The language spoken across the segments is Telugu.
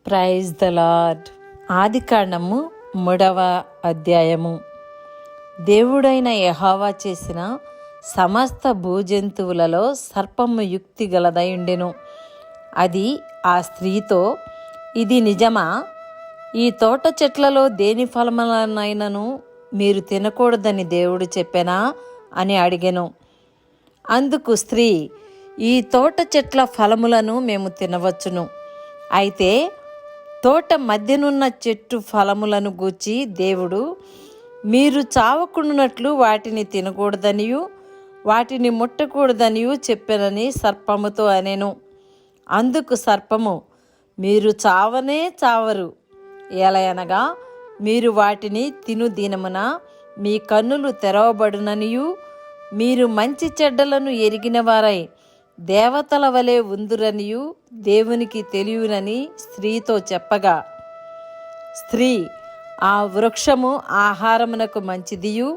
Praise the lord. ఆదికాండము 3వ అధ్యాయము. దేవుడైన యెహోవా చేసిన సమస్త భూజంతువులలో సర్పము యుక్తి గలదయుండెను. అది ఆ స్త్రీతో, ఇది నిజమా? ఈ తోట చెట్లలో దేని ఫలములనైనను మీరు తినకూడదని దేవుడు చెప్పెనా అని అడిగెను. అందుకు స్త్రీ, ఈ తోట చెట్ల ఫలములను మేము తినవచ్చును, అయితే తోట మధ్యనున్న చెట్టు ఫలములను గూర్చి దేవుడు మీరు చావకుండునట్లు వాటిని తినకూడదనియు వాటిని ముట్టకూడదనియు చెప్పెనని సర్పముతో అనెను. అందుకు సర్పము, మీరు చావనే చావరు, ఎలయనగా మీరు వాటిని తిను దినమున మీ కన్నులు తెరవబడుననియు మీరు మంచి చెడ్డలను ఎరిగిన వారై దేవతల వలె ఉందురనియు దేవునికి తెలియనని స్త్రీతో చెప్పగా, స్త్రీ, ఆ వృక్షము ఆహారమునకు మంచిదియు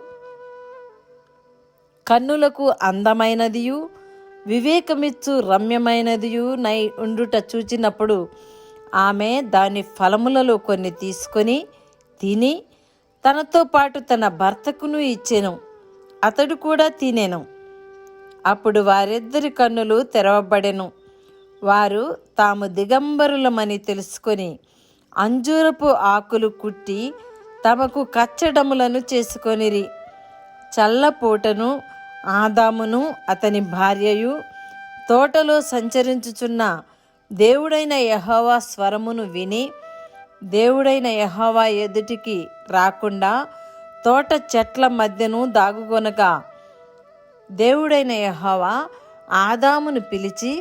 కన్నులకు అందమైనదియు వివేకమిచ్చు రమ్యమైనదియు నై ఉండుట చూచినప్పుడు ఆమె దాని ఫలములలో కొన్ని తీసుకొని తిని తనతో పాటు తన భర్తకును ఇచ్చెను. అతడు కూడా తినెను. అప్పుడు వారిద్దరి కన్నులు తెరవబడెను. వారు తాము దిగంబరులమని తెలుసుకొని అంజూరపు ఆకులు కుట్టి తమకు కచ్చడములను చేసుకొనిరి. చల్లపూటను ఆదామును అతని భార్యయు తోటలో సంచరించుచున్న దేవుడైన యెహోవా స్వరమును విని దేవుడైన యెహోవా ఎదుటికి రాకుండా తోట చెట్ల మధ్యను దాగుకొనగా, దేవుడైన యెహోవా ఆదామును పిలిచి,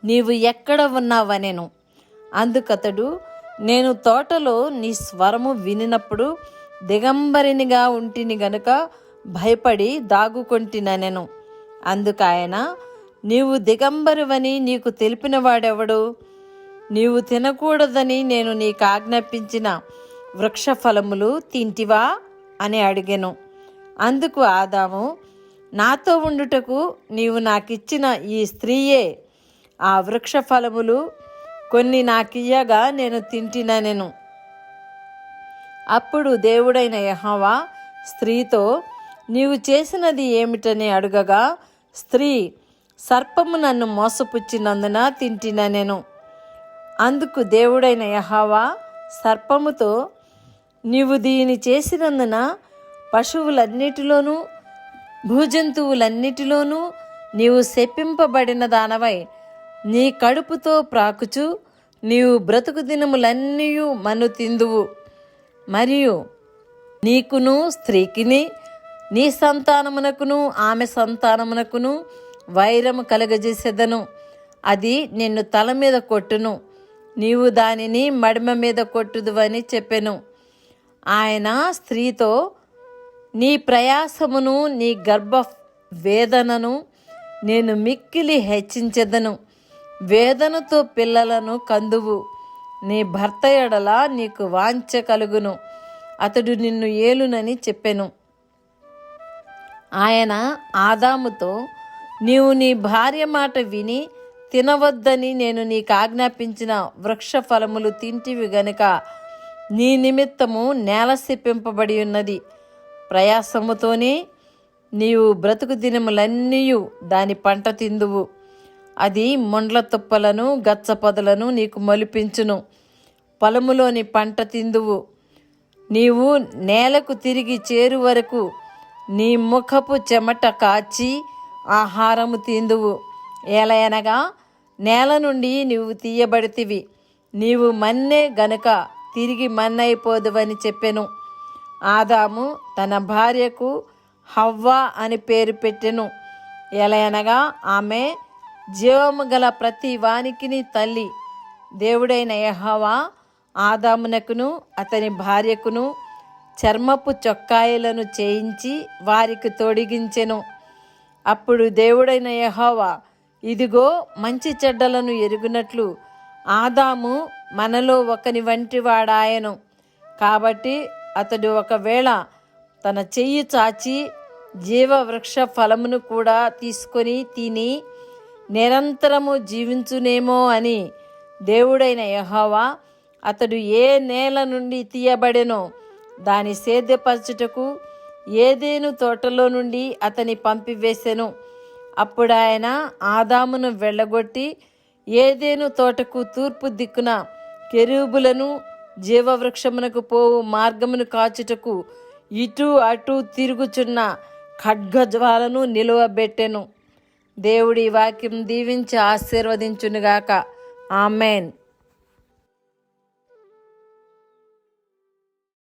నీవు ఎక్కడ ఉన్నావనెను. అందుకతడు, నేను తోటలో నీ స్వరము వినినప్పుడు దిగంబరినిగా ఉంటిని గనుక భయపడి దాగుకొంటిననెను. అందుకాయన, నీవు దిగంబరువని నీకు తెలిపినవాడెవడు? నీవు తినకూడదని నేను నీకు ఆజ్ఞాపించిన వృక్ష ఫలములు తింటివా అని అడిగెను. అందుకు ఆదాము, నాతో ఉండుటకు నీవు నాకిచ్చిన ఈ స్త్రీయే ఆ వృక్ష ఫలములు కొన్ని నాకియ్యగా నేను తింటిననెను. అప్పుడు దేవుడైన యెహోవా స్త్రీతో, నీవు చేసినది ఏమిటని అడుగగా, స్త్రీ, సర్పము నన్ను మోసపుచ్చినందున తింటిననెను. అందుకు దేవుడైన యెహోవా సర్పముతో, నీవు దీని చేసినందున పశువులన్నిటిలోనూ భూజంతువులన్నిటిలోనూ నీవు శపింపబడిన దానవై నీ కడుపుతో ప్రాకుచు నీవు బ్రతుకు దినములన్నీ మన్ను తిందువు. మరియు నీకును స్త్రీకిని నీ సంతానమునకును ఆమె సంతానమునకును వైరము కలగజేసేదను. అది నిన్ను తల మీద కొట్టును, నీవు దానిని మడిమ మీద కొట్టుదువని చెప్పెను. ఆయన స్త్రీతో, నీ ప్రయాసమును నీ గర్భ వేదనను నేను మిక్కిలి హెచ్చించెదను. వేదనతో పిల్లలను కందువు. నీ భర్త ఎడల నీకు వాంఛ కలుగును, అతడు నిన్ను ఏలునని చెప్పెను. ఆయన ఆదాముతో, నీవు నీ భార్య మాట విని తినవద్దని నేను నీకు ఆజ్ఞాపించిన వృక్ష ఫలములు తింటివి గనుక నీ నిమిత్తము నేల శపింపబడి ఉన్నది. ప్రయాసముతోనే నీవు బ్రతుకు దినములన్నీ దాని పంట తిందువు. అది ముండ్ల తుప్పలను గచ్చ పొదలను నీకు మొలిపించును. పొలములోని పంట తిందువు. నీవు నేలకు తిరిగి చేరు వరకు నీ ముఖపు చెమట కాచి ఆహారము తిందువు. ఏలయనగా నేల నుండి నీవు తీయబడితివి, నీవు మన్నే గనుక తిరిగి మన్నైపోదువని చెప్పెను. ఆదాము తన భార్యకు హవ్వ అని పేరు పెట్టెను. ఎలయనగా ఆమె జీవము గల ప్రతి వానికిని తల్లి. దేవుడైన యెహోవా ఆదామునకును అతని భార్యకును చర్మపు చొక్కాయలను చేయించి వారికి తొడిగించెను. అప్పుడు దేవుడైన యెహోవా, ఇదిగో, మంచి చెడ్డలను ఎరుగునట్లు ఆదాము మనలో ఒకని వంటి వాడాయను. కాబట్టి అతడు ఒకవేళ తన చెయ్యి చాచి జీవవృక్ష ఫలమును కూడా తీసుకొని తిని నిరంతరము జీవించునేమో అని దేవుడైన యెహోవా అతడు ఏ నేల నుండి తీయబడెనో దాని సేద్యపరచుటకు ఏదెను తోటలో నుండి అతని పంపివేసెను. అప్పుడు ఆయన ఆదామును వెళ్ళగొట్టి ఏదెను తోటకు తూర్పు దిక్కున కెరూబులను జీవవృక్షమునకు పోవు మార్గమును కాచుటకు ఇటు అటు తిరుగుచున్న ఖడ్గజ్వాలను నిలువబెట్టెను. దేవుడి వాక్యం దీవించి ఆశీర్వదించునుగాక. ఆమెన్.